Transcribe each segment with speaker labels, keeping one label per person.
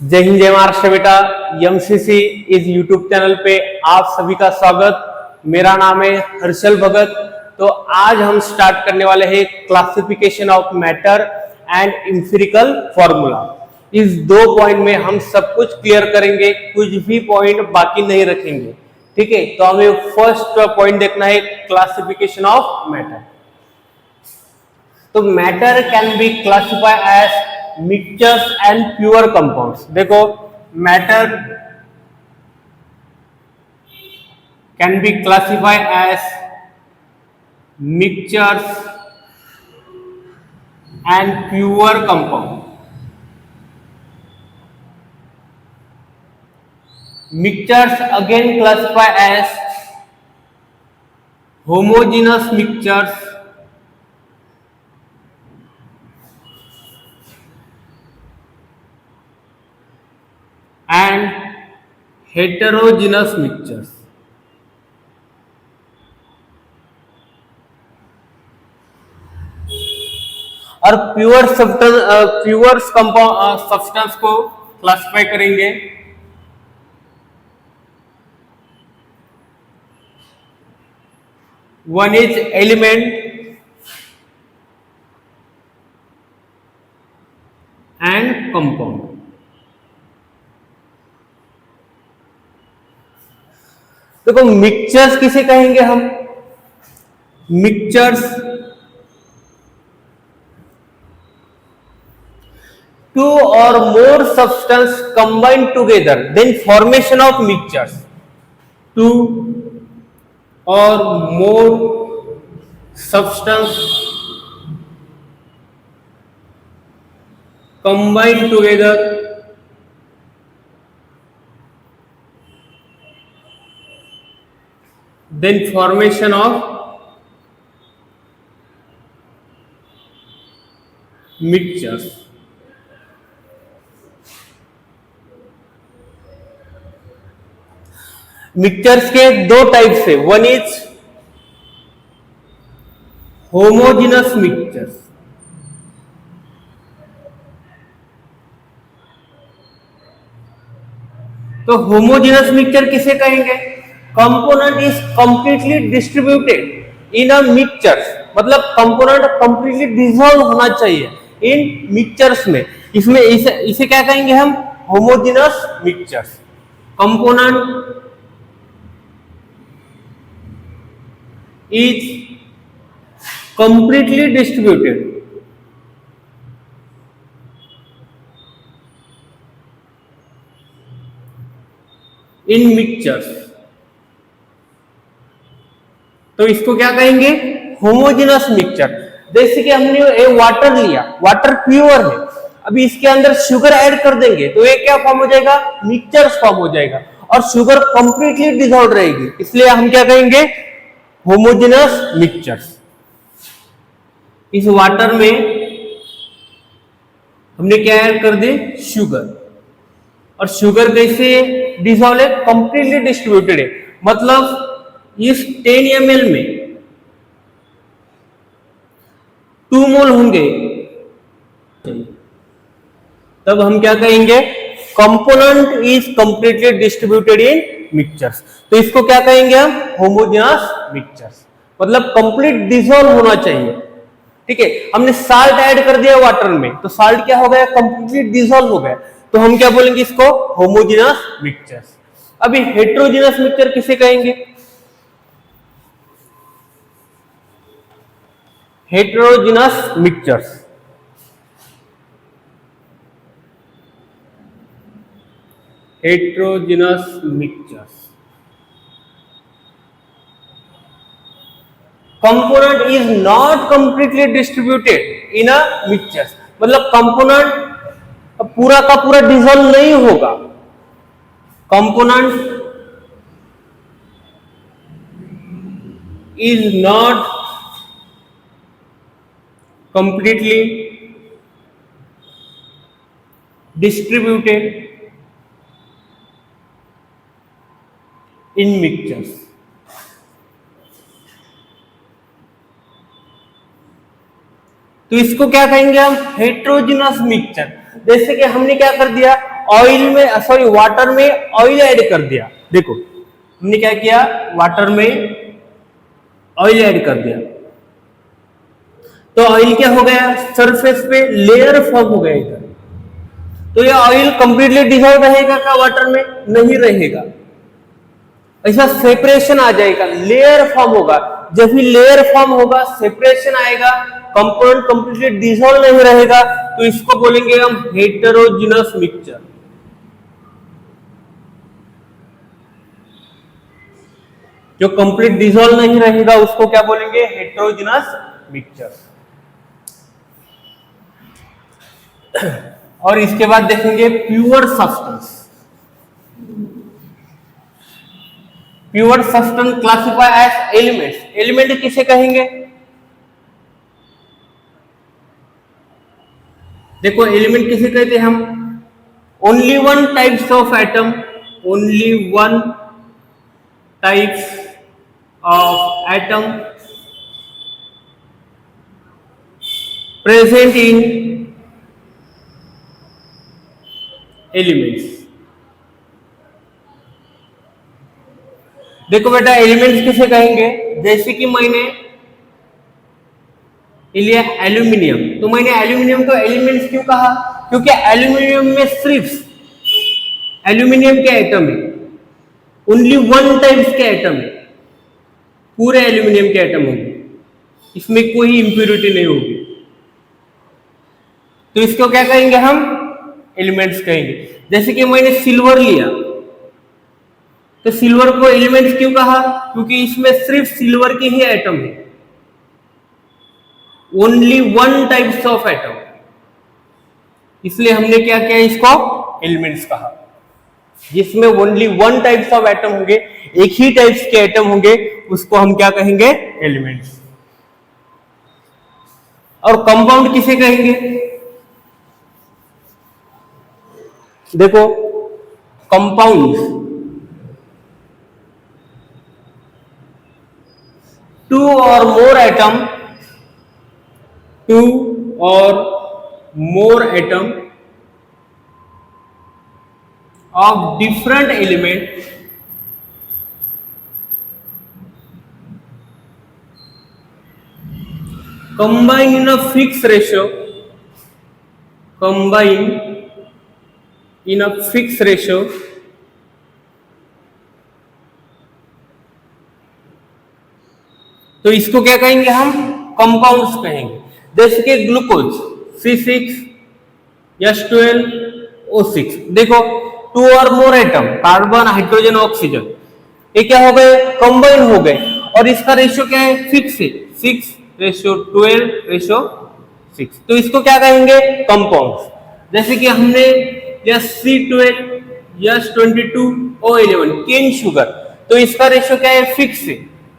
Speaker 1: जय हिंद जय महाराष्ट्र बेटा। एमसीसी इस यूट्यूब चैनल पे आप सभी का स्वागत। मेरा नाम है हर्षल भगत। तो आज हम स्टार्ट करने वाले हैं classification of matter and empirical formula. इस दो पॉइंट में हम सब कुछ क्लियर करेंगे, कुछ भी पॉइंट बाकी नहीं रखेंगे। ठीक है, तो हमें फर्स्ट पॉइंट देखना है क्लासिफिकेशन ऑफ मैटर। तो matter can be classify as mixtures and pure compounds. देखो, matter can be classified as mixtures and pure compound. Mixtures again classified as homogeneous mixtures and heterogeneous mixtures. और pure substance को classify करेंगे one is element and compound. देखो, mixtures किसे कहेंगे हम? Mixtures two or more substance combined together, then formation of mixtures. Two or more substance combined together, then formation of mixtures. Mixtures के दो types है, one is homogeneous mixtures. तो homogeneous mixture किसे कहेंगे? Component is completely distributed in a mixtures, मतलब component completely dissolve होना चाहिए इन mixtures में। इसमें इसे क्या कहेंगे हम? Homogeneous mixtures. Component is completely distributed in mixtures। तो इसको क्या कहेंगे? Homogeneous mixture. जैसे कि हमने वाटर लिया, वाटर प्योर है, अभी इसके अंदर शुगर ऐड कर देंगे तो ये क्या फॉर्म हो जाएगा? मिक्सचर्स फॉर्म हो जाएगा, और शुगर कंप्लीटली डिसॉल्व रहेगी, इसलिए हम क्या कहेंगे? Homogeneous mixtures. इस वाटर में हमने क्या ऐड कर दी? शुगर। और शुगर कैसे डिसॉल्व है? कंप्लीटली डिस्ट्रीब्यूटेड है, मतलब इस 10 ml में 2 मोल होंगे, तब हम क्या कहेंगे? Component is completely distributed in mixtures. तो इसको क्या कहेंगे हम? होमोजेनस मिक्सचर्स, मतलब कंप्लीट डिसॉल्व होना चाहिए। ठीक है, हमने साल्ट ऐड कर दिया वाटर में, तो साल्ट क्या हो गया? कंप्लीटली डिसॉल्व हो गया, तो हम क्या बोलेंगे इसको? Homogeneous mixtures. अभी हेटेरोजेनस मिक्सचर किसे कहेंगे? Heterogeneous mixtures heterogeneous mixtures, component is not completely distributed in a mixtures, मतलब कंपोनेंट पूरा का पूरा डिसॉल्व नहीं होगा। Component is not completely distributed in mixtures। तो इसको क्या कहेंगे हम? Heterogeneous mixture. जैसे कि हमने क्या कर दिया, ऑयल में, सॉरी वाटर में ऑयल ऐड कर दिया। देखो हमने क्या किया, वाटर में ऑयल ऐड कर दिया, तो ऑयल क्या हो गया, सरफेस पे लेयर फॉर्म हो गया इधर। तो ये ऑयल कंप्लीटली डिसॉल्व रहेगा क्या वाटर में? नहीं रहेगा, ऐसा सेपरेशन आ जाएगा, लेयर फॉर्म होगा। जब भी लेयर फॉर्म होगा, सेपरेशन आएगा, कंपाउंड कंप्लीटली डिसॉल्व नहीं रहेगा, तो इसको बोलेंगे हम हेटेरोजेनस मिक्सचर। जो कंप्लीट डिसॉल्व नहीं रहेगा उसको क्या बोलेंगे? Heterogeneous mixture. और इसके बाद देखेंगे pure substance. Pure substance classify as elements. Element किसे कहेंगे? देखो एलिमेंट किसे कहते हैं हम? Only one types of atom, only one types of atom present in elements. देखो बेटा एलिमेंट्स किसे कहेंगे? जैसे कि मैंने लिया एल्यूमिनियम, तो मैंने एल्यूमिनियम को एलिमेंट्स क्यों कहा? क्योंकि एल्यूमिनियम में सिर्फ एल्यूमिनियम के एटम है, ओनली वन टाइप्स के एटम है, पूरे एल्यूमिनियम के एटम होंगे, इसमें कोई इंप्योरिटी नहीं होगी, तो इसको क्या कहेंगे हम? एलिमेंट्स कहेंगे। जैसे कि मैंने सिल्वर लिया, तो सिल्वर को एलिमेंट्स क्यों कहा? क्योंकि इसमें सिर्फ सिल्वर के ही एटम है, only one types of atom, इसलिए हमने क्या किया, इसको एलिमेंट्स कहा। जिसमें only one types of atom होंगे, एक ही टाइप्स के एटम होंगे, उसको हम क्या कहेंगे? एलिमेंट्स। और कंपाउंड किसे कहेंगे? देखो कंपाउंड, टू और मोर एटम, टू और मोर atom of different element combine in a fixed ratio, combine in a fixed ratio तो इसको क्या कहेंगे हम? कंपाउंड्स कहेंगे। जैसे कि ग्लूकोज C6H12O6, देखो टू और मोर एटम, कार्बन हाइड्रोजन ऑक्सीजन, ये क्या हो गए? कंबाइन हो गए, और इसका रेशियो क्या है? फिक्स है, 6:12:6, तो इसको क्या कहेंगे? कंपाउंड्स। जैसे कि हमने C12H22O11 केन शुगर, तो इसका रेशियो क्या है? फिक्स है,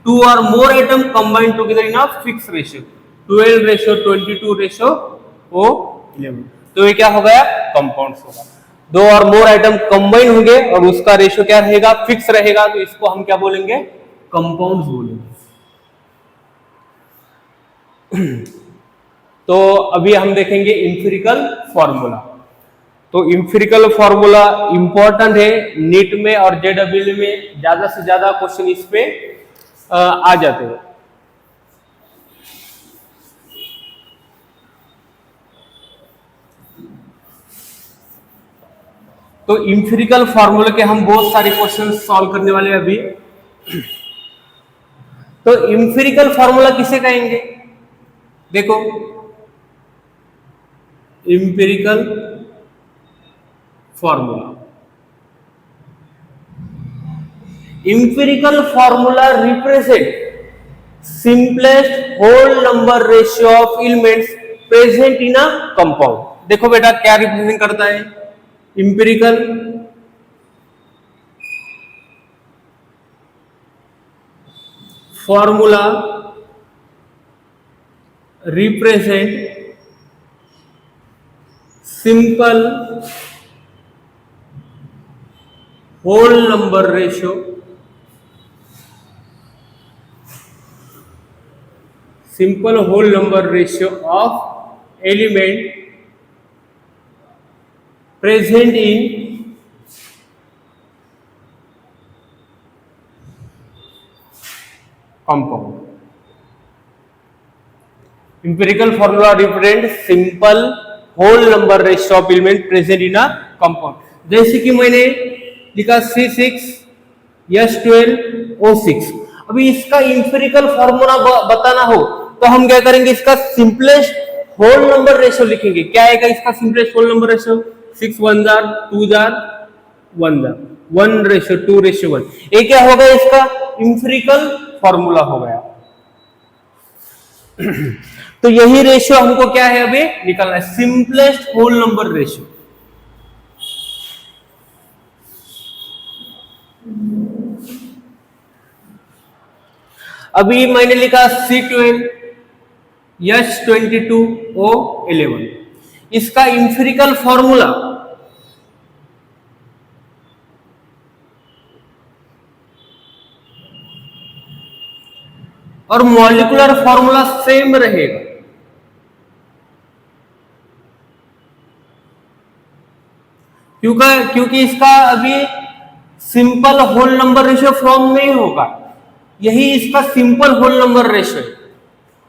Speaker 1: टू और मोर atom combine together in a fix ratio, 12:22O11, तो ये क्या हो गया? कंपाउंड्स होगा। दो और मोर एटम कंबाइन होंगे और उसका रेशियो क्या रहेगा? फिक्स रहेगा, तो इसको हम क्या बोलेंगे? कंपाउंड्स बोलेंगे। तो अभी हम देखेंगे इंफिरिकल फॉर्मूला। तो इंफिरिकल फॉर्मूला इंपॉर्टेंट है, नीट में और जेडब्ल्यू में ज्यादा से ज्यादा क्वेश्चन इस पे आ जाते हैं। तो इंफिरिकल फॉर्मूले के हम बहुत सारे क्वेश्चन सॉल्व करने वाले हैं अभी। तो इंफिरिकल फॉर्मूला किसे कहेंगे? देखो empirical formula, empirical formula represent simplest whole number ratio of elements present in a compound. देखो बेटा क्या रिप्रेजेंट करता है? Empirical formula represent simple whole number ratio simple whole number ratio of element present in compound. Empirical formula represent simple whole number ratio of element present in a compound. जैसे कि मैंने लिखा C6H12O6. अभी इसका empirical formula बताना हो तो हम क्या करेंगे, इसका सिंपलेस्ट होल नंबर रेशियो लिखेंगे. क्या आएगा इसका सिंपलेस्ट होल नंबर रेशियो? 6 1 जार 2 जार 1 जार 1:2:1. ये क्या होगा, इसका इंपेरिकल फॉर्मूला हो गया. तो यही रेशियो हमको क्या है अभी निकालना है, सिंपलेस्ट होल नंबर रेशियो. अभी मैंने लिखा C12H22O11. इसका इंपेरिकल फॉर्मूला और मॉलिक्यूलर फॉर्मूला सेम रहेगा. क्योंकि इसका अभी simple whole number ratio form नहीं होगा, यही इसका सिंपल होल नंबर रेशियो है.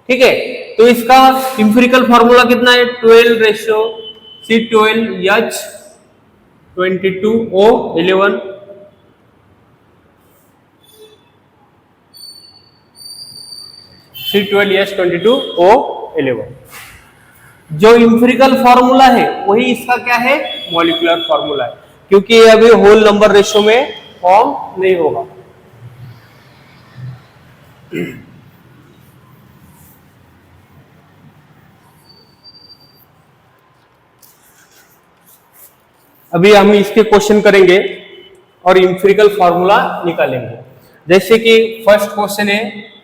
Speaker 1: ठीक है, तो इसका इंपेरिकल फॉर्मूला कितना है? 12 रेशियो C12H22O11 C12H22O11. जो इंपेरिकल फॉर्मूला है वही इसका क्या है, मॉलिक्यूलर फॉर्मूला है, क्योंकि ये अभी होल नंबर रेशियो में फॉर्म नहीं होगा. अभी हम इसके क्वेश्चन करेंगे और इंपेरिकल फॉर्मूला निकालेंगे. जैसे कि फर्स्ट क्वेश्चन है,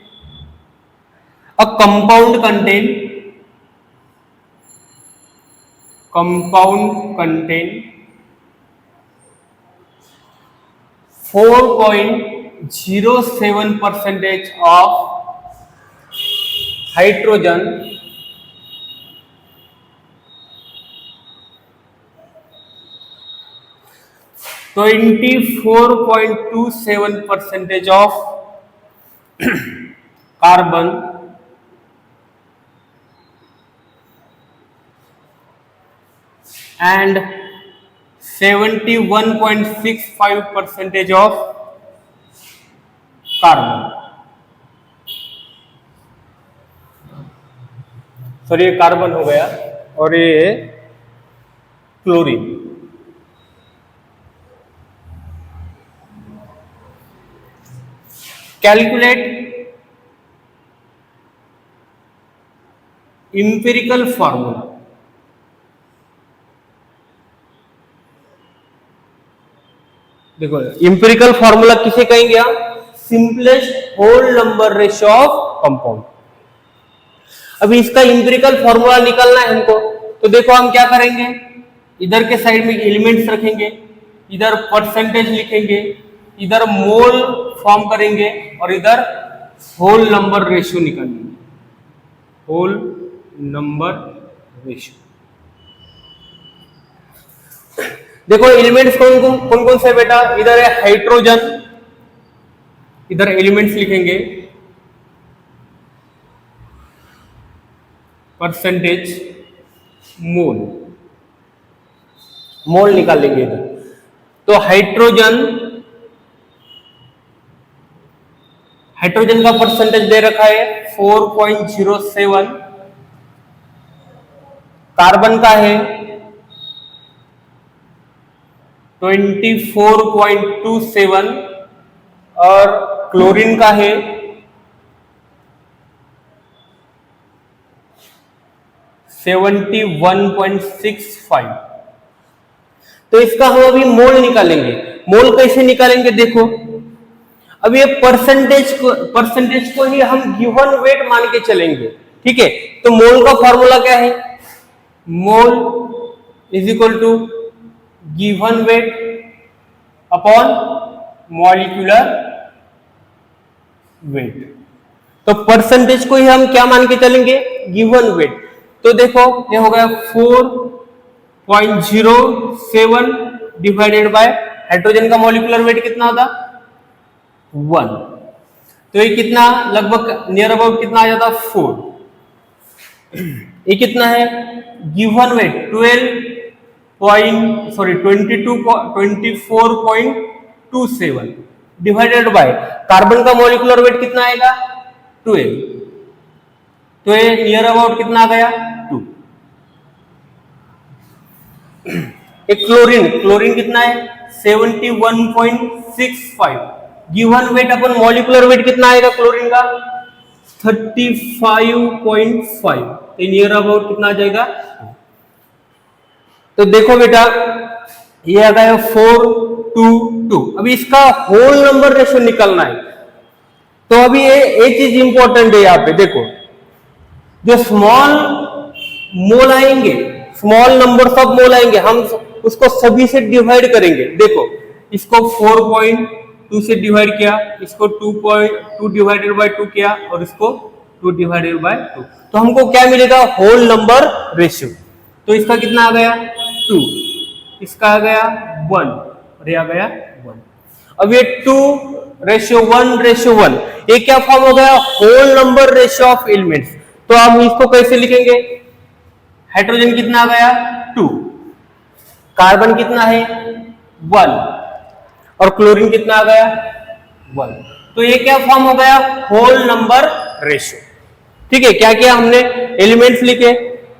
Speaker 1: a compound contain 4.07% of hydrogen तो 24.27% of carbon and 71.65% of carbon. Sorry, ये कार्बन हो गया और ये क्लोरीन. Calculate empirical formula. देखो, इंपेरिकल फॉर्मूला किसे कहेंगे हम? Simplest whole number ratio of compound. अभी इसका इंपेरिकल फॉर्मूला निकालना है हमको, तो देखो हम क्या करेंगे, इधर के साइड में एलिमेंट्स रखेंगे, इधर परसेंटेज लिखेंगे, इधर मोल फॉर्म करेंगे और इधर होल नंबर रेशियो निकालेंगे. Whole number ratio. देखो एलिमेंट्स कौन कौन से बेटा, इधर है हाइड्रोजन, इधर एलिमेंट्स लिखेंगे, परसेंटेज, मोल, मोल निकाल लेंगे इधर. तो हाइड्रोजन का परसेंटेज दे रखा है 4.07, कार्बन का है 24.27 और क्लोरीन का है 71.65. तो इसका हम अभी मोल निकालेंगे. मोल कैसे निकालेंगे, देखो अब ये परसेंटेज को ही हम गिवन वेट मान के चलेंगे. ठीक है, तो मोल का फॉर्मूला क्या है? Mole is equal to given weight upon molecular weight. तो परसेंटेज को ही हम क्या मान के चलेंगे? Given weight. तो देखो ये हो गया 0.07 डिवाइडेड बाय हाइड्रोजन का मॉलिक्यूलर वेट कितना होता 1, तो ये कितना लगभग नियर अबाउट कितना आ जाता 4। ये कितना है given weight 24.27 divided by carbon का मॉलिक्यूलर वेट कितना आएगा 12, तो ये नियर अबाउट कितना आ गया 2। एक क्लोरीन कितना है 71.65, गिवन वेट अपन मॉलिक्यूलर वेट कितना आएगा क्लोरीन का 35.5, तो नियर अबाउट कितना आ जाएगा। तो देखो बेटा ये आ गया 4:2। अभी इसका होल नंबर रेशियो निकलना है, तो अभी ये चीज इंपॉर्टेंट है यहाँ पे देखो, जो स्मॉल मोल आएंगे, स्मॉल नंबर ऑफ मोल आएंगे, हम उसको सभी से डिवाइड करेंगे। देखो इसको 4.2 से डिवाइड किया, इसको 2 डिवाइडेड बाय 2 किया, और इसको 2 डिवाइडेड बाय 2, तो हमको क्या मिलेगा होल नंबर रेशियो। तो इसका कितना आ गया 2, इसका आ गया 1, और ये आ गया 1। अब ये 2:1:1, ये क्या फॉर्म हो गया whole number ratio of elements. तो हम इसको कैसे लिखेंगे, हाइड्रोजन कितना आ गया 2, कार्बन कितना है 1, और क्लोरीन कितना आ गया 1, तो ये क्या फॉर्म हो गया होल नंबर रेशियो। ठीक है, क्या किया हमने एलिमेंट्स लिखे,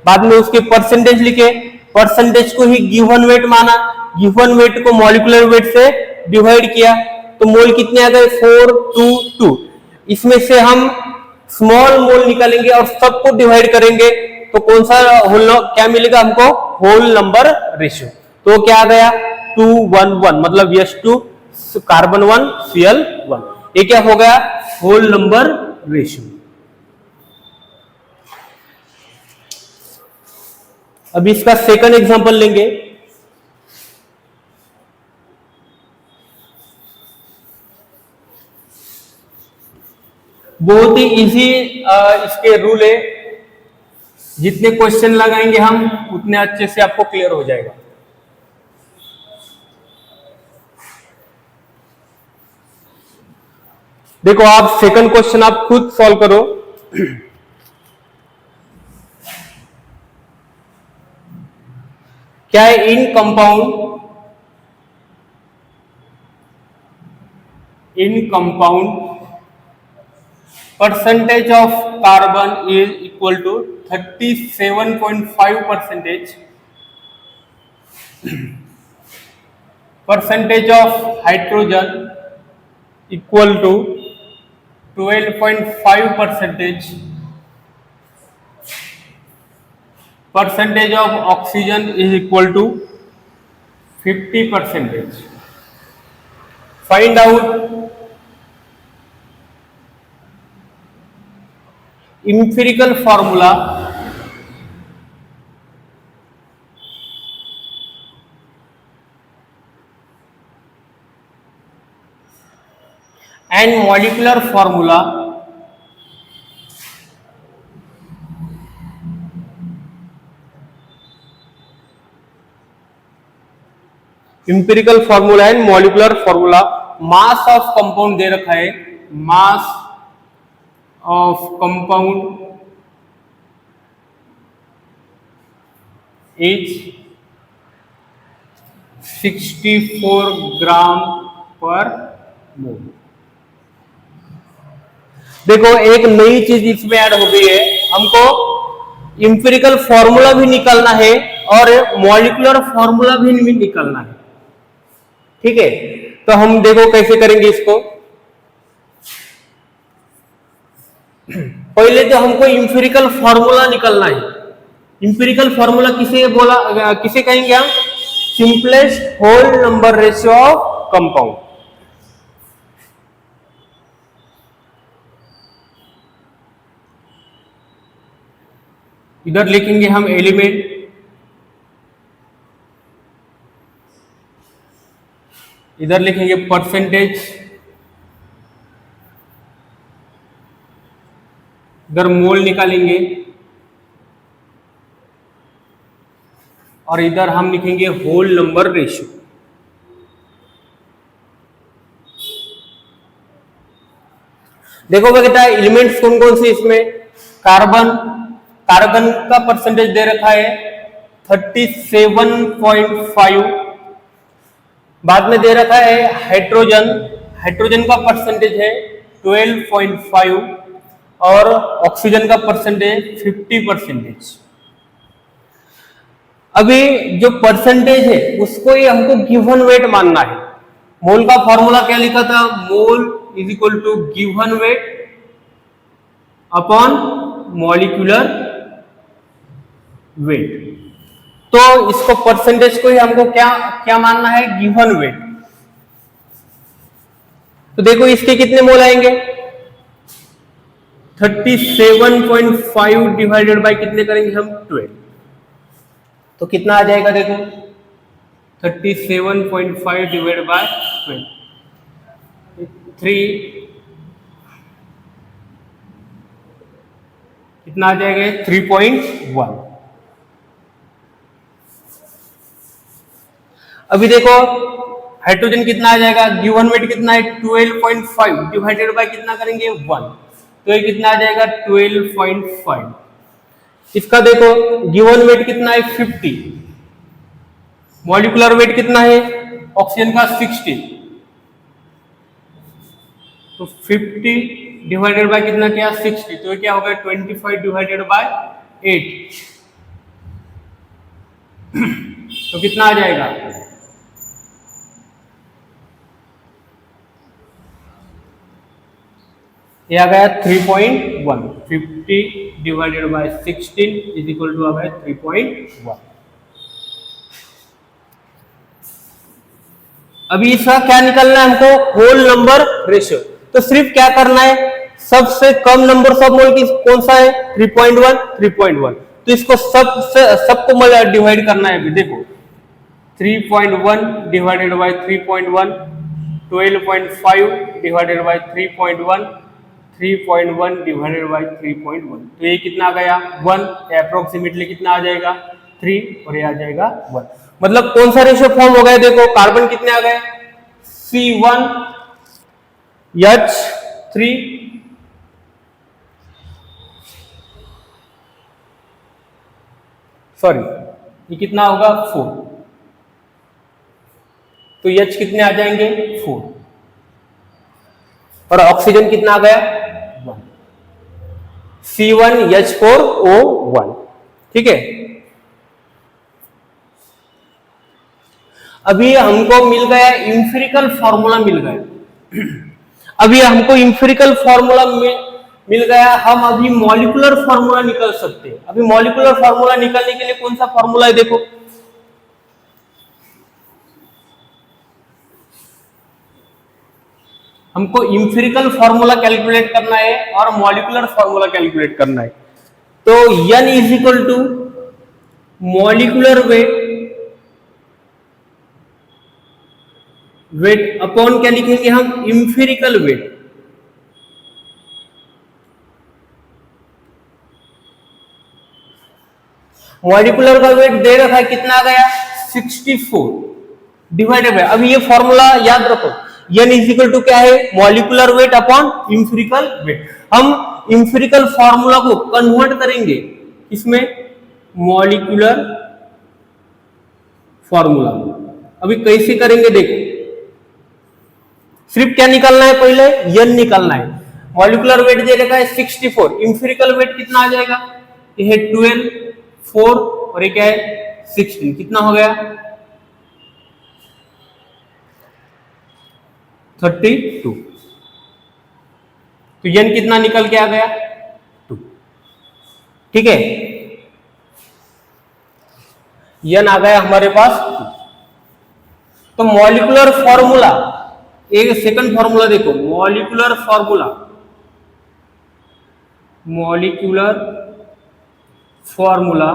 Speaker 1: बाद में उसके परसेंटेज लिखे, परसेंटेज को ही गिवन वेट माना, गिवन वेट को मॉलिक्यूलर वेट से डिवाइड किया, तो मोल कितने आ गए 4:2। इसमें से हम स्मॉल मोल निकालेंगे और सबको डिवाइड करेंगे, तो कौन सा होल क्या मिलेगा हमको होल नंबर रेशियो। तो क्या आ गया 2:1:1, मतलब H2 कार्बन 1 Cl1, ये क्या हो गया होल नंबर रेशियो। अब इसका सेकंड एग्जांपल लेंगे। बहुत ही इजी इसके रूल है, जितने क्वेश्चन लगाएंगे हम उतने अच्छे से आपको क्लियर हो जाएगा। देखो आप सेकंड क्वेश्चन आप खुद सॉल्व करो। क्या है इन compound percentage of carbon is equal to 37.5%, percentage of hydrogen equal to 12.5%, percentage of oxygen is equal to 50%. Find out empirical formula and molecular formula empirical formula and molecular formula। Mass of compound दे रखा है, मास of compound is 64 ग्राम पर मोल। देखो एक नई चीज इसमें add हो गई है, हमको इंपेरिकल फॉर्मूला भी निकालना है और मॉलिक्यूलर फॉर्मूला भी निकालना है। ठीक है, तो हम देखो कैसे करेंगे इसको। पहले तो हमको इंपेरिकल फॉर्मूला निकालना है। इंपेरिकल फॉर्मूला किसे कहेंगे हम, simplest whole number ratio of compound. इधर लिखेंगे हम एलिमेंट, इधर लिखेंगे परसेंटेज, इधर मोल निकालेंगे, और इधर हम लिखेंगे होल नंबर रेशियो। देखो बेटा एलिमेंट्स कौन कौन से इसमें, कार्बन, कार्बन का परसेंटेज दे रखा है 37.5, बाद में दे रखा है हाइड्रोजन, हाइड्रोजन का परसेंटेज है 12.5 और ऑक्सीजन का परसेंटेज 50%। अभी जो परसेंटेज है उसको ही हमको गिवन वेट मानना है। मोल का फॉर्मूला क्या लिखा था, mole is equal to given weight upon molecular weight. तो इसको परसेंटेज को ही हमको क्या क्या मानना है, गिवन वेट। तो देखो इसके कितने मोल आएंगे, 37.5 डिवाइडेड बाय कितने करेंगे हम, 12। तो कितना आ जाएगा देखो, 37.5 डिवाइडेड बाय 12, 3 कितना आ जाएगा, 3.1। अभी देखो हाइड्रोजन कितना आ जाएगा, गिवन वेट कितना है 12.5 डिवाइडेड बाय कितना करेंगे 1, तो ये कितना आ जाएगा 12.5। इसका देखो गिवन वेट कितना है 50, मॉलिक्यूलर वेट कितना है ऑक्सीजन का 60, तो 50 डिवाइडेड बाय कितना क्या 60, तो ये क्या होगा 25 डिवाइडेड बाय 8, तो कितना आ जाएगा, ये आ गया 3.1, 50 divided by 16 is equal to आ गया 3.1। अभी इसका क्या निकलना है हमको, होल नंबर रेशियो। तो सिर्फ क्या करना है, सबसे कम नंबर सब मोल की कौन सा है 3.1, 3.1, तो इसको सबको डिवाइड करना है। अभी देखो 3.1 divided by 3.1, 12.5 divided by 3.1, 3.1 divided by 3.1, तो ये कितना आ गया 1, अप्रोक्सीमेटली कितना आ जाएगा 3 और ये आ जाएगा 1। मतलब कौन सा रेशियो फॉर्म हो गया, देखो कार्बन कितने आ गए C1H3, सॉरी ये कितना होगा 4, तो H कितने आ जाएंगे 4 और ऑक्सीजन कितना आ गया 1, C1H4O1, ठीक है। अभी हमको मिल गया इंफिरिकल फॉर्मूला मिल गया। अभी हमको इंफिरिकल फॉर्मूला मिल गया, हम अभी मॉलिक्यूलर फॉर्मूला निकल सकते हैं। अभी मॉलिक्यूलर फॉर्मूला निकालने के लिए कौन सा फॉर्मूला है, देखो हमको इंफिरिकल फॉर्मूला कैलकुलेट करना है और मॉलिक्यूलर फॉर्मूला कैलकुलेट करना है। तो N is equal to molecular weight upon क्या लिखेंगे हम, इंफिरिकल वेट। मॉलिक्यूलर का वेट दे रखा है कितना आ गया 64 डिवाइडेड बाय, अभी ये फॉर्मूला याद रखो, N इज इक्वल टू क्या है, मॉलिक्यूलर वेट अपॉन इंफिरिकल वेट। हम इंफिरिकल फॉर्मूला को कन्वर्ट करेंगे इसमें मॉलिक्यूलर फॉर्मूला। अभी कैसे करेंगे देखो, सिर्फ क्या निकालना है, पहले N निकालना है। मॉलिक्यूलर वेट दे रखा है 64, इंफिरिकल वेट कितना आ जाएगा, ये है 12, 4 और ये क्या है 16, कितना हो गया 32। तो N कितना निकल के आ गया 2, ठीक है, N आ गया हमारे पास 2। तो मॉलिक्यूलर फॉर्मूला, एक सेकंड फॉर्मूला देखो, molecular formula, molecular formula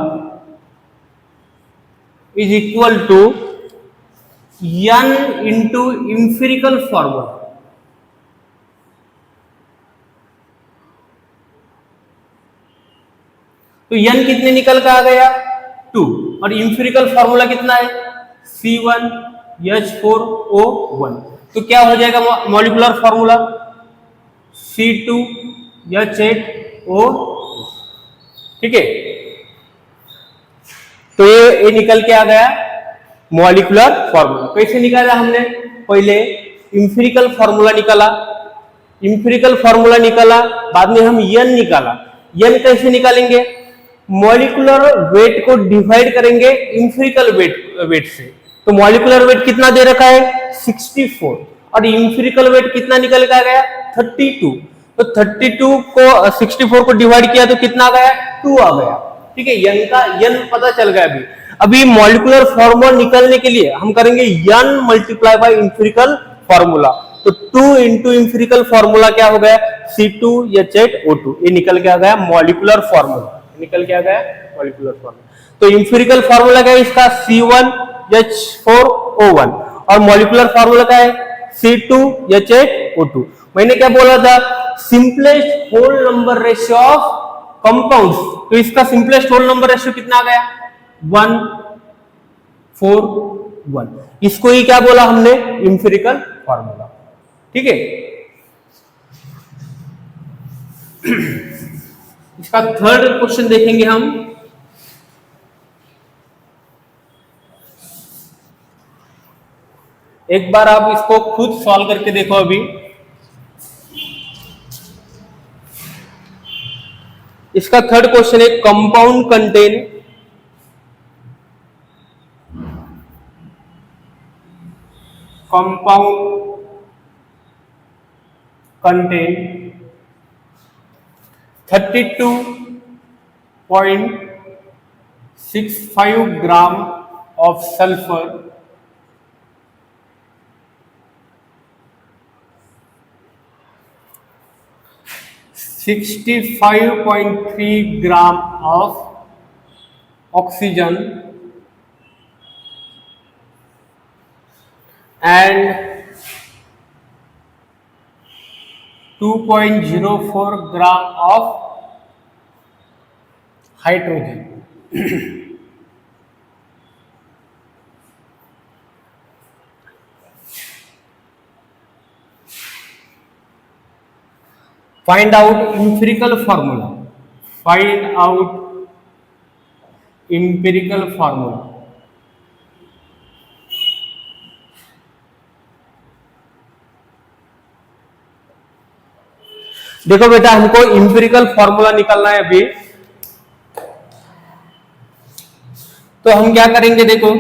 Speaker 1: is equal to N into empirical formula. तो N कितने निकल कर आ गया 2, और एम्पिरिकल फॉर्मूला कितना है C1H4O1। तो क्या हो जाएगा मॉलिक्यूलर फॉर्मूला C2H8O। ठीक है, तो ये निकल के आ गया मॉलिक्यूलर फॉर्मूला। कैसे निकाला हमने, पहले एम्पिरिकल फॉर्मूला निकाला, एम्पिरिकल फॉर्मूला निकाला, बाद में हम n निकाला। n कैसे निकालेंगे, मॉलिक्यूलर वेट को डिवाइड करेंगे एम्पिरिकल वेट से। तो मॉलिक्यूलर वेट कितना दे रखा है 64 और एम्पिरिकल वेट कितना निकल के आ गया 32। तो 32 को 64 को डिवाइड किया तो कितना आ गया 2 आ गया। ठीक है, n पता चल गया। अभी मॉलिक्यूलर फॉर्मूला निकालने के लिए हम करेंगे n multiply by empirical formula. तो 2 इंटू एम्पिरिकल फॉर्मूला क्या हो गया C2H8O2। ये निकल के आ गया मॉलिक्यूलर फॉर्मूला, निकल के आ गया मॉलिक्यूलर फॉर्मूला। तो एम्पिरिकल फॉर्मूला क्या है इसका C1H4O1 और मॉलिक्यूलर फॉर्मूला क्या है C2H8O2। मैंने क्या बोला था, simplest whole number ratio of compounds. तो इसका सिंपलेस्ट होल नंबर रेशियो कितना आ गया 1:4:1। इसको ही क्या बोला हमने एम्पिरिकल फॉर्मूला। ठीक है, इसका थर्ड क्वेश्चन देखेंगे हम। एक बार आप इसको खुद सॉल्व करके देखो। अभी इसका थर्ड क्वेश्चन है compound contain 32.65 gram of sulfur, 65.3 gram of oxygen and 2.04 gram of hydrogen. Find out empirical formula. Find out empirical formula. देखो बेटा, हमको इंपिरिकल फॉर्मूला निकालना है अभी। तो हम क्या करेंगे, देखो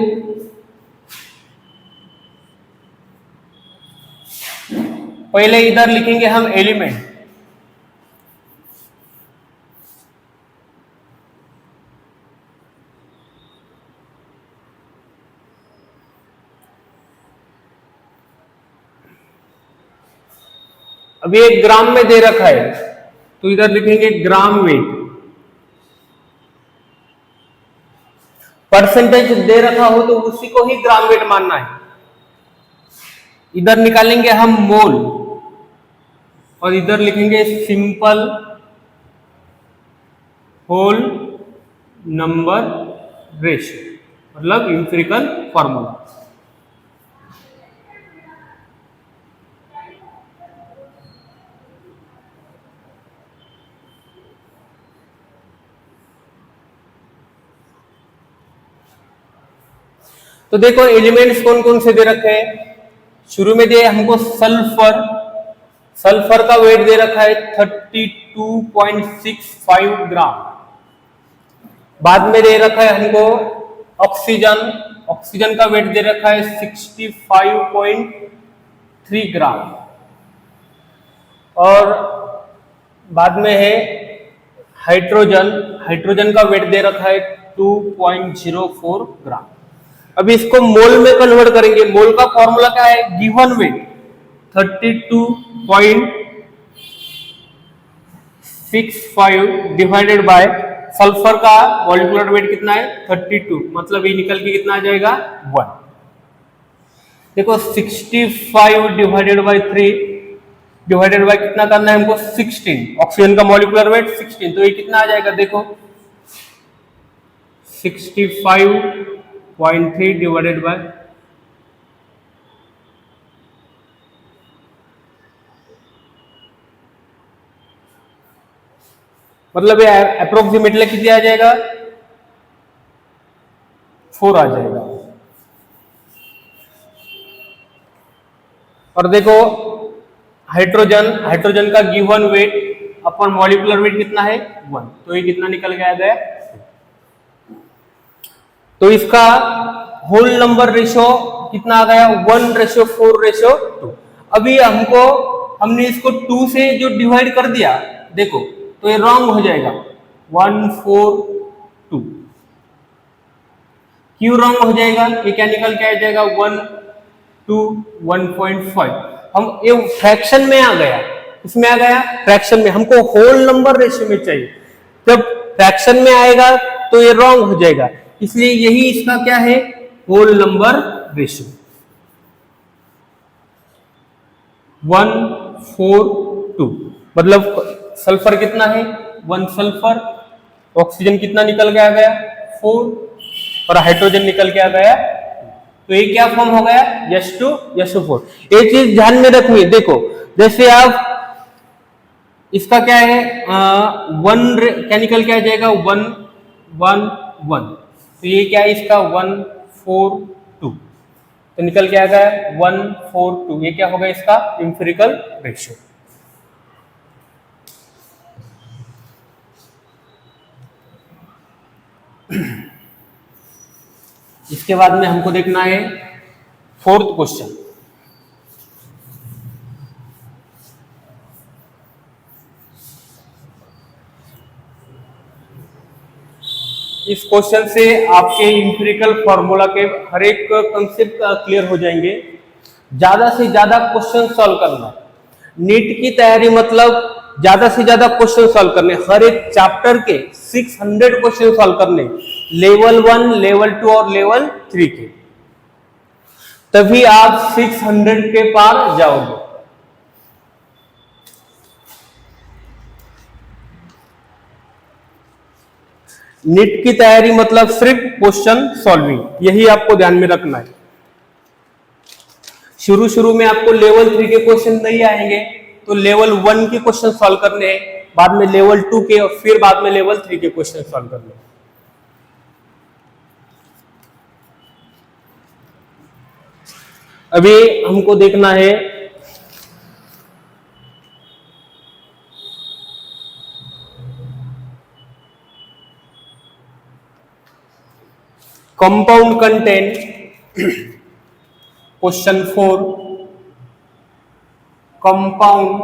Speaker 1: पहले इधर लिखेंगे हम एलिमेंट। अभी एक ग्राम में दे रखा है तो इधर लिखेंगे ग्राम वेट। परसेंटेज दे रखा हो तो उसी को ही ग्राम वेट मानना है। इधर निकालेंगे हम मोल और इधर लिखेंगे सिंपल होल नंबर रेशियो, मतलब इंपिरिकल फॉर्मूला। तो देखो एलिमेंट्स कौन कौन से दे रखे हैं। शुरू में दे हमको सल्फर, सल्फर का वेट दे रखा है 32.65 ग्राम। बाद में दे रखा है हमको ऑक्सीजन, ऑक्सीजन का वेट दे रखा है 65.3 ग्राम। और बाद में है हाइड्रोजन, हाइड्रोजन का वेट दे रखा है 2.04 ग्राम। अभी इसको मोल में कन्वर्ट करेंगे। मोल का फॉर्मूला क्या है, given weight 32.65 divided by sulphur का मॉलिक्यूलर वेट कितना है 32, मतलब ये निकल के कितना आ जाएगा 1। देखो 65 डिवाइडेड बाय 3 डिवाइडेड बाय कितना करना है हमको 16। ऑक्सीजन का मॉलिक्यूलर वेट 16, तो ये कितना आ जाएगा देखो 65.3 डिवाइडेड बाय मतलब ये अप्रोक्सीमेटली कितनी आ जाएगा 4 आ जाएगा। और देखो हाइड्रोजन का गिवन वेट अपन मॉलिक्यूलर वेट कितना है 1, तो ये कितना निकल के आ गया। तो इसका होल नंबर रेशो कितना आ गया 1:4:2। अभी हमने इसको 2 से जो डिवाइड कर दिया देखो तो ये रॉन्ग हो जाएगा 1:4:2। क्यों रॉन्ग हो जाएगा, ये क्या निकल के आ जाएगा 1:1.5। हम ये फ्रैक्शन में आ गया, इसमें आ गया फ्रैक्शन में, हमको होल नंबर रेशियो में चाहिए। जब फ्रैक्शन में आएगा तो ये रॉन्ग हो जाएगा, इसलिए यही इसका क्या है होल नंबर रेशियो 1:4:2। मतलब सल्फर कितना है 1 सल्फर, ऑक्सीजन कितना निकल के आ गया 4 और हाइड्रोजन निकल के आ गया। तो ये क्या फॉर्म हो गया H2SO4। ये चीज ध्यान में रखनी है। देखो जैसे आप इसका क्या है क्या निकल के आ जाएगा 1:1:1, तो ये क्या है इसका 1:4:2, तो निकल के आ गया 1:4:2। ये क्या होगा इसका एम्पिरिकल रेशियो। इसके बाद में हमको देखना है 4th क्वेश्चन। इस क्वेश्चन से आपके एम्पिरिकल फॉर्मूला के हर एक कंसेप्ट क्लियर हो जाएंगे। ज्यादा से ज्यादा क्वेश्चन सॉल्व करना, नीट की तैयारी मतलब ज्यादा से ज्यादा क्वेश्चन सॉल्व करने, हर एक चैप्टर के 600 क्वेश्चन सॉल्व करने, लेवल 1, लेवल 2 और लेवल 3 के, तभी आप 600 के पार जाओगे। नीट की तैयारी मतलब सिर्फ क्वेश्चन सॉल्विंग, यही आपको ध्यान में रखना है। शुरू में आपको लेवल 3 के क्वेश्चन नहीं आएंगे, तो लेवल 1 के क्वेश्चन सॉल्व करने हैं, बाद में लेवल 2 के और फिर बाद में लेवल 3 के क्वेश्चन सॉल्व करने हैं। अभी हमको देखना है compound content question 4, compound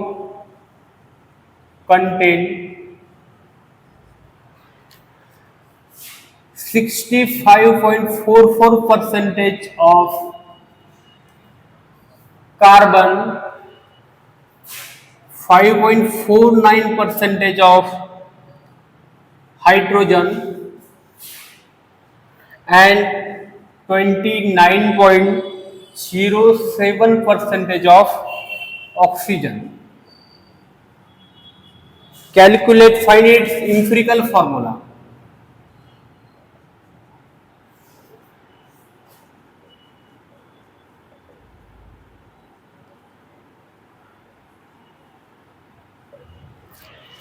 Speaker 1: content 65.44% of carbon, 5.49% of hydrogen and 29.07% of oxygen. Calculate, find its empirical formula.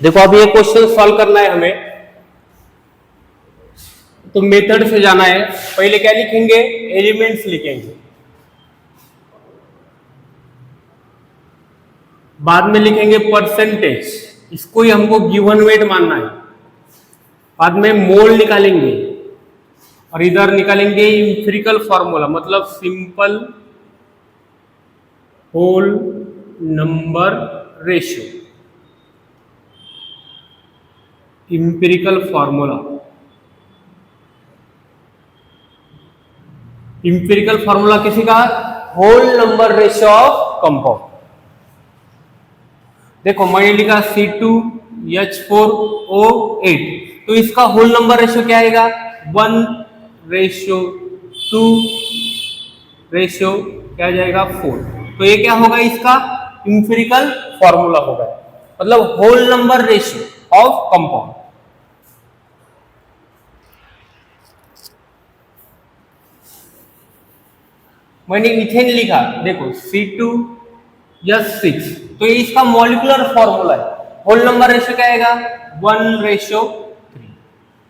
Speaker 1: देखो अब ये क्वेश्चन सॉल्व करना है हमें, तो मेथड से जाना है। पहले क्या लिखेंगे, एलिमेंट्स लिखेंगे, बाद में लिखेंगे परसेंटेज, इसको ही हमको गिवन वेट मानना है, बाद में मोल निकालेंगे और इधर निकालेंगे एम्पिरिकल फॉर्मूला मतलब simple whole number ratio, empirical formula. Empirical formula किसी का whole number ratio of compound. देखो मैंने लिखा C2H4O8, तो इसका होल नंबर रेशियो क्या आएगा 1:2 क्या जाएगा 4। तो ये क्या होगा इसका एम्पिरिकल फॉर्मूला होगा, मतलब whole number ratio of compound. मैंने इथेन लिखा, देखो C2H6, तो ये इसका मॉलिक्यूलर फॉर्मूला है। होल नंबर रेशियो क्या आएगा? 1:3।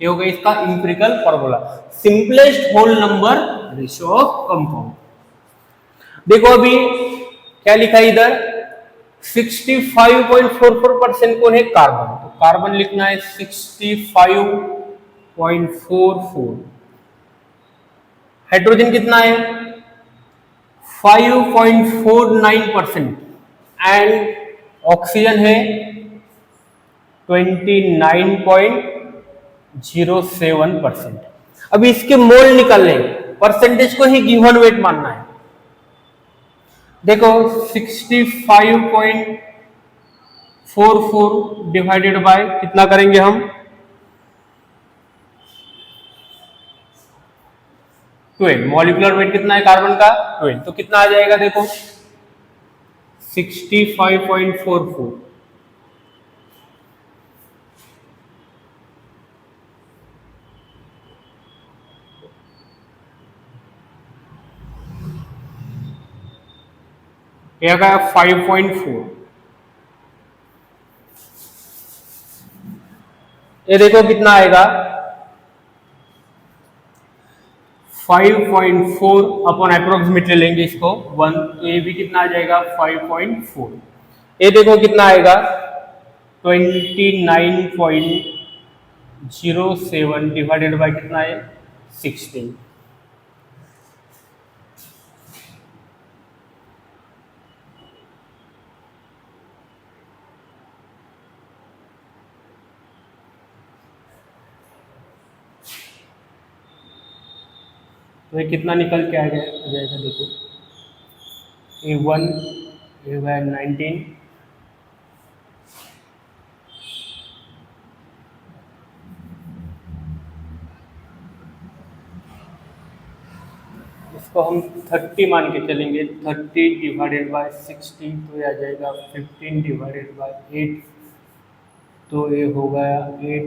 Speaker 1: ये हो गया इसका empirical formula, simplest whole number ratio of compound. देखो अभी क्या लिखा है इधर, 65.44% कौन है? कार्बन। तो कार्बन लिखना है 65.44। हाइड्रोजन कितना है? 5.49% एंड ऑक्सीजन है 29.07%। अभी इसके मोल निकालने, परसेंटेज को ही गिवन वेट मानना है। देखो 65.44 डिवाइडेड बाय कितना करेंगे हम? 12। मॉलिक्यूलर वेट कितना है कार्बन का? 12। तो कितना आ जाएगा देखो, 65.44 यह गया 5.4। ये देखो कितना आएगा, 5.4 अपॉन अप्रोक्सीमेटली लेंगे इसको 1, तो ये भी कितना आ जाएगा 5.4। ये देखो कितना आएगा 29.07 डिवाइडेड बाय कितना है 16। तो ये कितना निकल के आ जाएगा देखो, A1 19, इसको हम 30 मान के चलेंगे, 30 डिवाइडेड बाय 60 तो ये आ जाएगा 15 डिवाइडेड बाय 8, तो ये हो गया 8,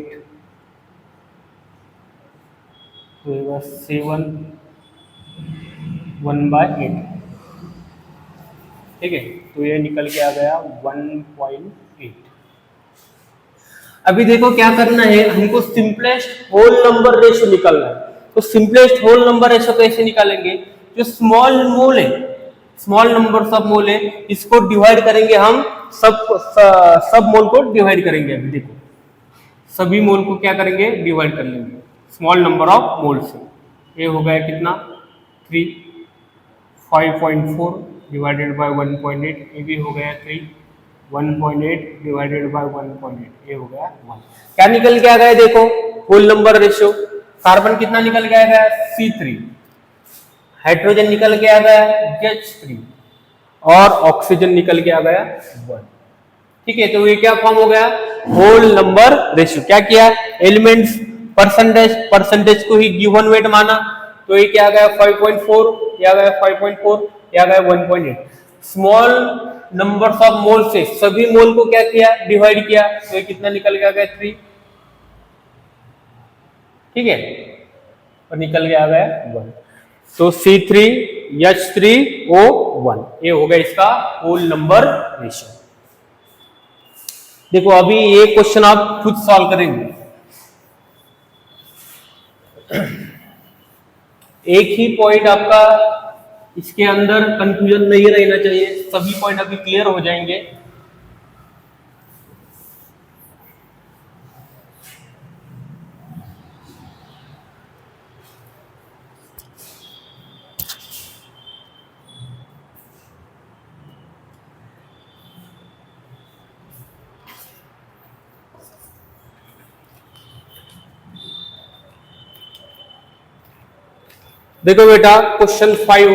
Speaker 1: तो ये होगा 7 1/8। ठीक है, तो ये निकल के आ गया 1.8। अभी देखो क्या करना है, हमको सिंपलेस्ट होल नंबर रेशियो निकालना है। तो सिंपलेस्ट होल नंबर रेशियो कैसे निकालेंगे? जो स्मॉल मोल है, स्मॉल नंबर सब मोल है, इसको डिवाइड करेंगे हम, सब मोल को डिवाइड करेंगे। अभी देखो सभी मोल को क्या करेंगे? डिवाइड कर लेंगे स्मॉल नंबर ऑफ मोल से। ये हो गया कितना 3, 5.4 डिवाइडेड बाय 1.8, ये भी हो गया 3, 1.8 डिवाइडेड बाय 1.8, ये हो गया 1। क्या निकल के आ गया देखो होल नंबर रेशियो? कार्बन कितना निकल के आ गया? C3, हाइड्रोजन निकल के आ गया H3 और ऑक्सीजन निकल के आ गया 1। ठीक है, तो ये क्या फॉर्म हो गया? Whole number ratio. क्या किया? एलिमेंट्स परसेंटेज को ही गिवन वेट माना, तो ये क्या आ गया 5.4, ये आ गया 5.4, ये आ गया 1.8। स्मॉल नंबर्स ऑफ मोल से सभी मोल को क्या किया? डिवाइड किया, तो ये कितना निकल के आ गया 3। ठीक है, और निकल के आ गया 1, तो C3H3O1, ये हो गया इसका होल नंबर रेशियो। देखो अभी ये क्वेश्चन आप खुद सॉल्व करेंगे। एक ही पॉइंट आपका इसके अंदर कंफ्यूजन नहीं रहना चाहिए, सभी पॉइंट अभी क्लियर हो जाएंगे। देखो बेटा question 5,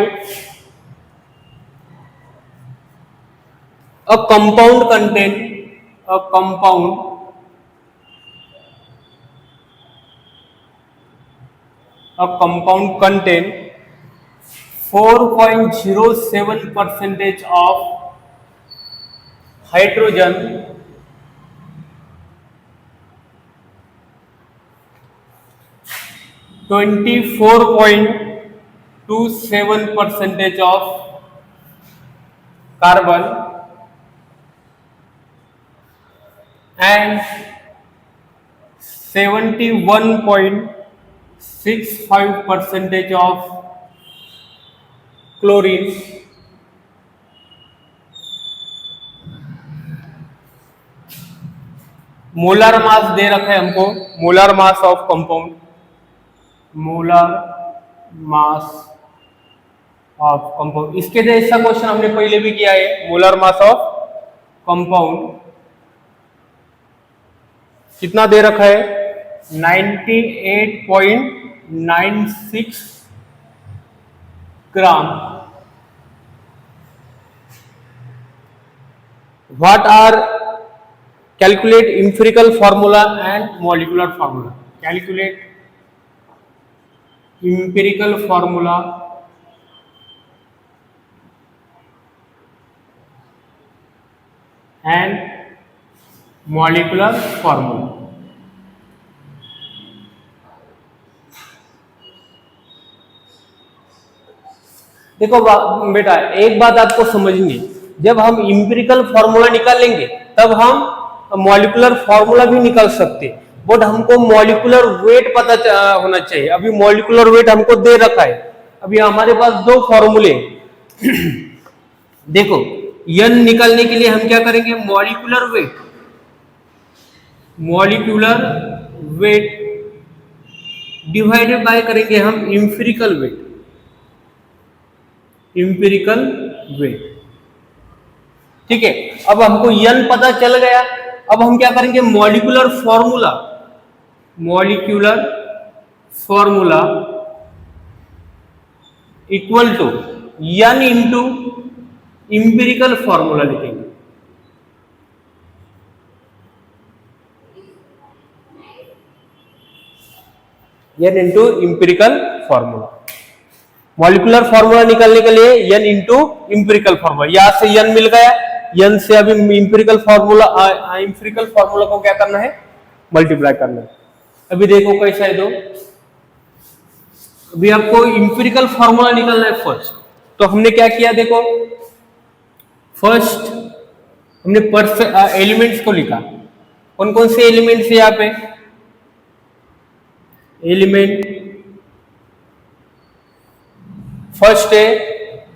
Speaker 1: a compound contain 4.07% of hydrogen, 24.2% 27% of carbon and 71.65% of chlorine. Molar mass दे रखा है हमको, molar mass of compound, molar mass of compound. इसके जैसा क्वेश्चन हमने पहले भी किया है। मोलर मास ऑफ कंपाउंड कितना दे रखा है? 98.96 gram. What are calculate empirical formula and molecular formula. Calculate empirical formula and molecular formula. देखो बेटा, एक बात आपको समझनी, जब हम एम्पिरिकल फॉर्मूला निकालेंगे तब हम मॉलिक्यूलर फॉर्मूला भी निकाल सकते, बट हमको मॉलिक्यूलर वेट पता होना चाहिए। अभी मॉलिक्यूलर वेट हमको दे रखा है। अभी हमारे पास दो फॉर्मूले देखो, n निकालने के लिए हम क्या करेंगे? Molecular weight, molecular weight divided by करेंगे हम एम्पिरिकल वेट, एम्पिरिकल वेट। ठीक है, अब हमको n पता चल गया। अब हम क्या करेंगे? Molecular formula, molecular formula equal to n into empirical formula लिखेंगे। n into empirical formula. Molecular formula निकालने के लिए n इंटू एम्पिरिकल फॉर्मूला, यहां से n मिल गया। n से अभी एम्पिरिकल फॉर्मूला को क्या करना है? मल्टीप्लाई करना है। अभी देखो कैसा है। दो अभी आपको एम्पिरिकल फॉर्मूला निकालना है फर्स्ट। तो हमने क्या किया? देखो, फर्स्ट हमने एलिमेंट्स को लिखा। कौन कौन से एलिमेंट्स है यहाँ पे? एलिमेंट फर्स्ट है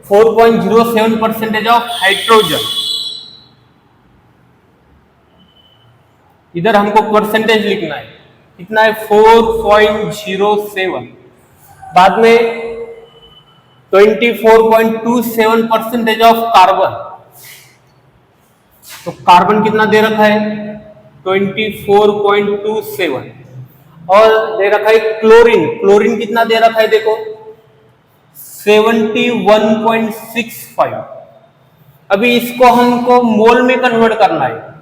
Speaker 1: 4.07% ऑफ हाइड्रोजन। इधर हमको परसेंटेज लिखना है, कितना है? 4.07। बाद में 24.27% ऑफ कार्बन। तो कार्बन कितना दे रखा है? 24.27। और दे रखा है क्लोरीन, क्लोरीन कितना दे रखा है? देखो 71.65। अभी इसको हमको मोल में कन्वर्ट करना है।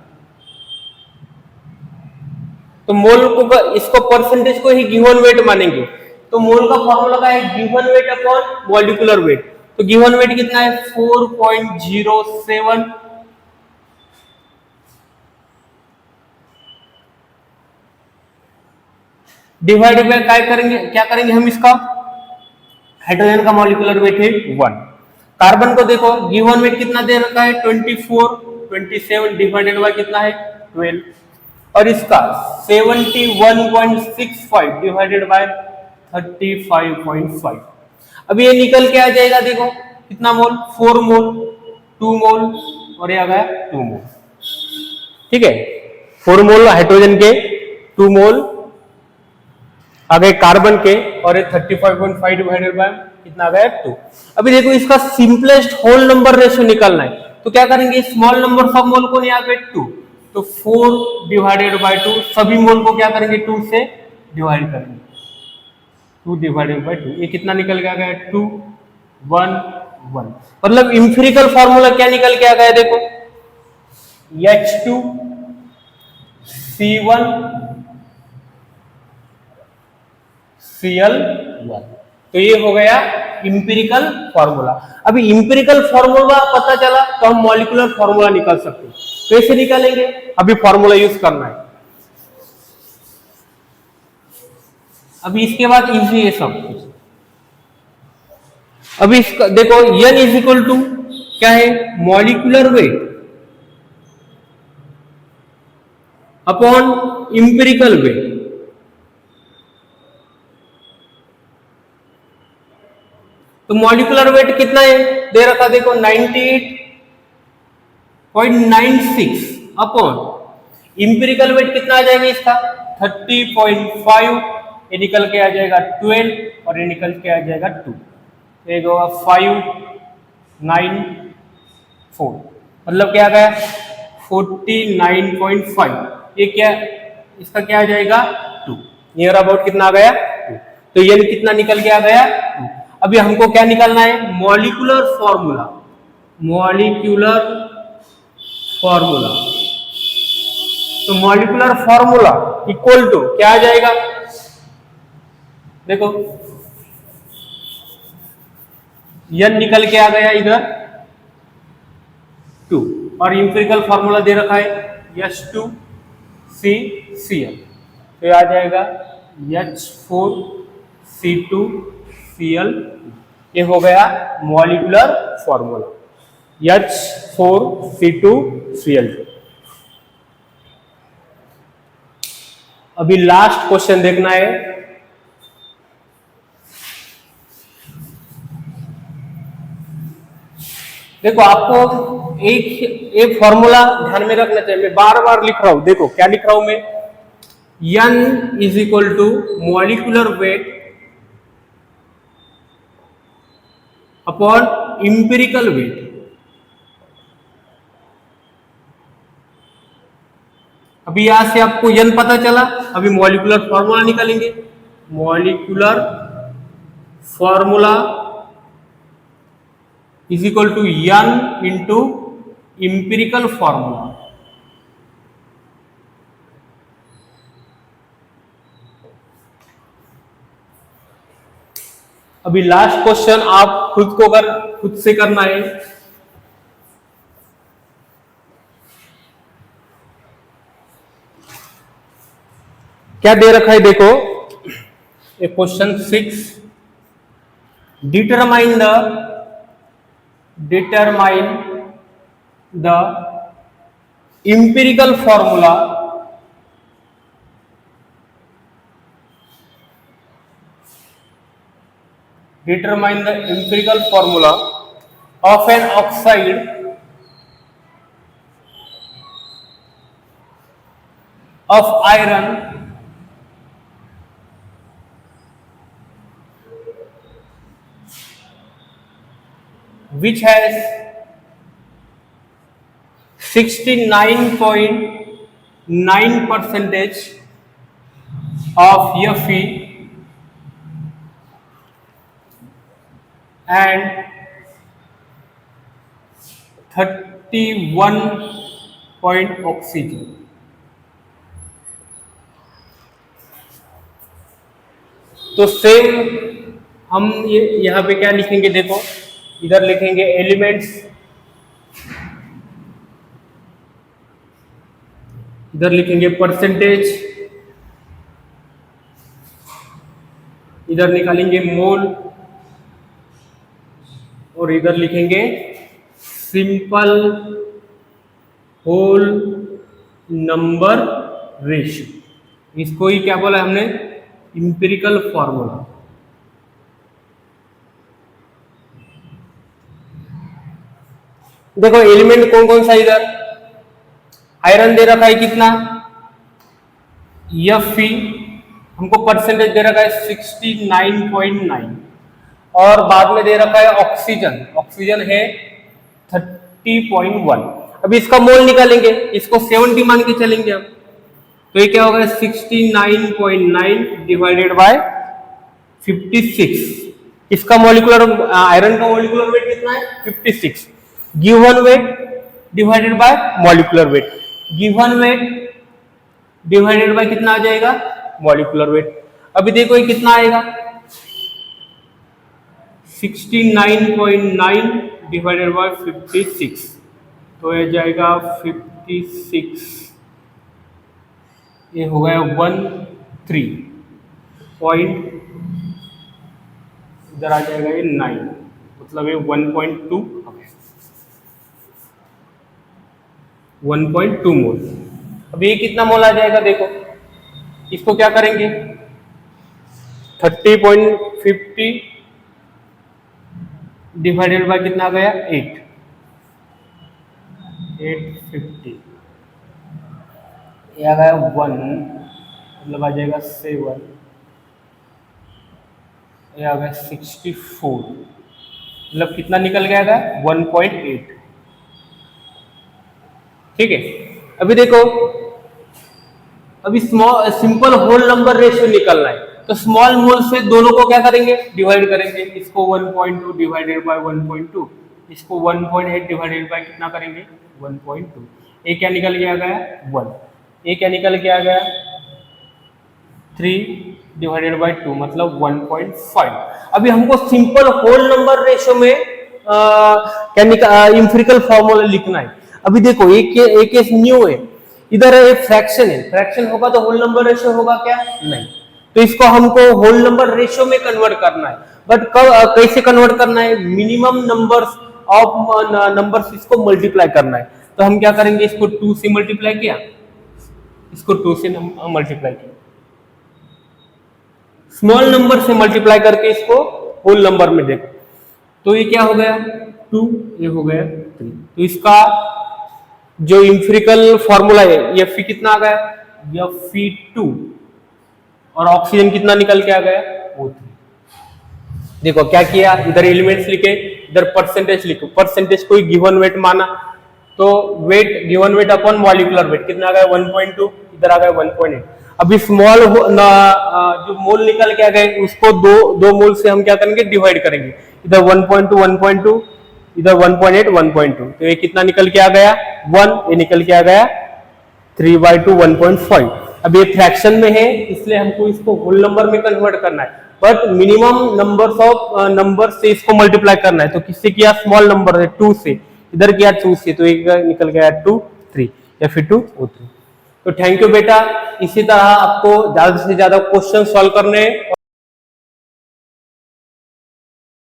Speaker 1: तो मोल को, इसको परसेंटेज को ही गिवन वेट मानेंगे। तो मोल का फॉर्मूला का है given weight upon molecular weight. तो गिवन वेट कितना है? 4.07 डिवाइडेड बाय क्या करेंगे हम? इसका हाइड्रोजन का मॉलिक्यूलर वेट है 1। कार्बन को देखो, गिवन वेट कितना दे रखा है? 24, 27 डिवाइडेड बाय कितना है? 12। और इसका 71.65 डिवाइडेड बाय 35.5। अब ये निकल के आ जाएगा। देखो कितना मोल? 4 मोल, 2 मोल और ये आ गया 2 मोल। ठीक है, 4 मोल हाइड्रोजन के, 2 मोल आ गए कार्बन के, और ये 35.5 डिवाइडेड बाय कितना आ गया? 2। अभी देखो, इसका सिंपलेस्ट होल नंबर रेशियो निकालना है। तो क्या करेंगे? स्मॉल नंबर ऑफ मोल को यहाँ पे 2, तो 4 डिवाइडेड बाय 2। सभी मोल को क्या करेंगे? 2 से डिवाइड करेंगे। 2 डिवाइडेड बाय 2, ये कितना निकल के आ गया? 2, 1, 1। मतलब एम्पिरिकल फॉर्मूला क्या निकल के आ गया? देखो H2C1 Cl1। तो ये हो गया एम्पिरिकल फॉर्मूला। अभी एम्पिरिकल फॉर्मूला पता चला तो हम मॉलिक्यूलर फॉर्मूला निकाल सकते हैं। कैसे निकालेंगे? अभी फॉर्मूला यूज करना है। अभी इसके बाद इजी है सब कुछ। अभी इसका देखो n इज इक्वल टू क्या है, molecular weight upon empirical weight. तो मॉलिक्यूलर वेट कितना है दे रखा, देखो 98.96 अपॉन इंपेरिकल वेट कितना आ जाएगा इसका 30.5, ये निकल के आ जाएगा 12 और ये निकल के आ जाएगा 2, एक होगा 594, मतलब क्या आ गया 49.5, ये क्या इसका क्या आ जाएगा 2, नियर अबाउट कितना आ गया 2। तो ये कितना निकल के आ गया 2। अभी हमको क्या निकालना है, मॉलिक्यूलर फॉर्मूला, मॉलिक्यूलर फॉर्मूला। तो मॉलिक्यूलर फॉर्मूला इक्वल टू क्या आ जाएगा, देखो n निकल के आ गया इधर 2 और इंपेरिकल फॉर्मूला दे रखा है H2CCl, तो ये आ जाएगा H4C2Cl, ये हो गया मॉलिक्यूलर फॉर्मूला H4C2Cl। अभी लास्ट क्वेश्चन देखना है, देखो आपको एक फॉर्मूला ध्यान में रखना चाहिए, मैं बार बार लिख रहा हूं, देखो क्या लिख रहा हूं मैं, n is equal to molecular weight upon empirical weight. अभी यहां से आपको n पता चला, अभी मॉलिक्यूलर फॉर्मूला निकालेंगे, molecular formula is equal to n into empirical formula. अभी लास्ट क्वेश्चन आप खुद से करना है, क्या दे रखा है देखो, a question 6, determine the empirical formula of an oxide of iron which has 69.9% of Fe and 31 point oxygen। तो सेम हम ये यहाँ पे क्या लिखेंगे, देखो इधर लिखेंगे एलिमेंट्स, इधर लिखेंगे परसेंटेज, इधर निकालेंगे मोल और इधर लिखेंगे सिंपल होल नंबर रेशियो। इसको ही क्या बोला हमने, इंपेरिकल फॉर्मूला। देखो एलिमेंट कौन कौन सा, इधर आयरन दे रखा है कितना Fe, हमको परसेंटेज दे रखा है 69.9 और बाद में दे रखा है ऑक्सीजन है 30.1। अभी इसका मोल निकालेंगे, इसको 70 मान के चलेंगे हम, तो ये क्या होगा 69.9 डिवाइडेड बाय 56। इसका मॉलिक्यूलर आयरन का मॉलिक्यूलर वेट कितना है 56, given weight divided by molecular weight, given weight divided by कितना आ जाएगा मॉलिक्यूलर वेट। अभी देखो ये कितना आएगा 69.9 डिवाइडेड बाय 56, तो ये जाएगा 56, ये हो गया 13 पॉइंट, इधर आ जाएगा ये 9, मतलब ये 1.2 1.2 मोल। अब ये कितना मोल आ जाएगा देखो, इसको क्या करेंगे 30.50 डिवाइडेड बाय कितना आ गया 850, ये आ गया 1, मतलब आ जाएगा 7, ये आ गया 64, मतलब कितना निकल गया 1.8। ठीक है, अभी देखो, अभी small simple whole number ratio निकलना है, तो स्मॉल मोल से दोनों को क्या करेंगे डिवाइड करेंगे, इसको 1.2 डिवाइडेड बाय 1.2, इसको 1.8 डिवाइडेड बाय कितना करेंगे 1.2, ये क्या निकल के आ गया 1, ये क्या निकल के आ गया 3 डिवाइडेड बाय 2 मतलब 1.5। अभी हमको सिंपल होल नंबर रेशियो में इंफिरिकल फॉर्मूला लिखना है। अभी देखो एक केस न्यू है, इधर एक फ्रैक्शन है, फ्रैक्शन होगा तो होल नंबर रेशियो होगा क्या नहीं, तो इसको हमको होल नंबर रेशियो में कन्वर्ट करना है। बट कैसे कन्वर्ट करना है, मिनिमम नंबर्स ऑफ नंबर्स इसको मल्टीप्लाई करना है, तो हम क्या करेंगे इसको 2 से मल्टीप्लाई किया, इसको 2 से मल्टीप्लाई किया, स्मॉल नंबर से मल्टीप्लाई करके इसको होल नंबर में देखो, तो ये क्या हो गया 2, ये हो गया 3, तो इसका जो इंफिरिकल फॉर्मूला है Fe कितना आ गया Fe2, और ऑक्सीजन कितना निकल के आ गया O3। देखो क्या किया, इधर एलिमेंट्स लिखे, इधर परसेंटेज लिखो, परसेंटेज कोई गिवन वेट माना, तो wait given weight upon molecular weight कितना आ गया 1.2, इधर आ गया 1.8। अभी स्मॉल जो मोल निकल के आ गए उसको दो मोल से हम क्या करेंगे डिवाइड करेंगे, इधर 1.2 इधर 1.8 1.2, तो ये कितना निकल के आ गया 1, ये निकल के आ गया 3/2 1.5। अब ये फ्रैक्शन में है इसलिए हमको इसको होल नंबर में कन्वर्ट करना है, but minimum numbers of number से इसको मल्टीप्लाई करना है, तो किससे किया स्मॉल नंबर है 2 से, इधर किया 2 से, तो एक निकल गया 2 3 या फिर 2 O3। तो थैंक यू बेटा, इसी तरह आपको ज्यादा से ज्यादा क्वेश्चन सॉल्व करने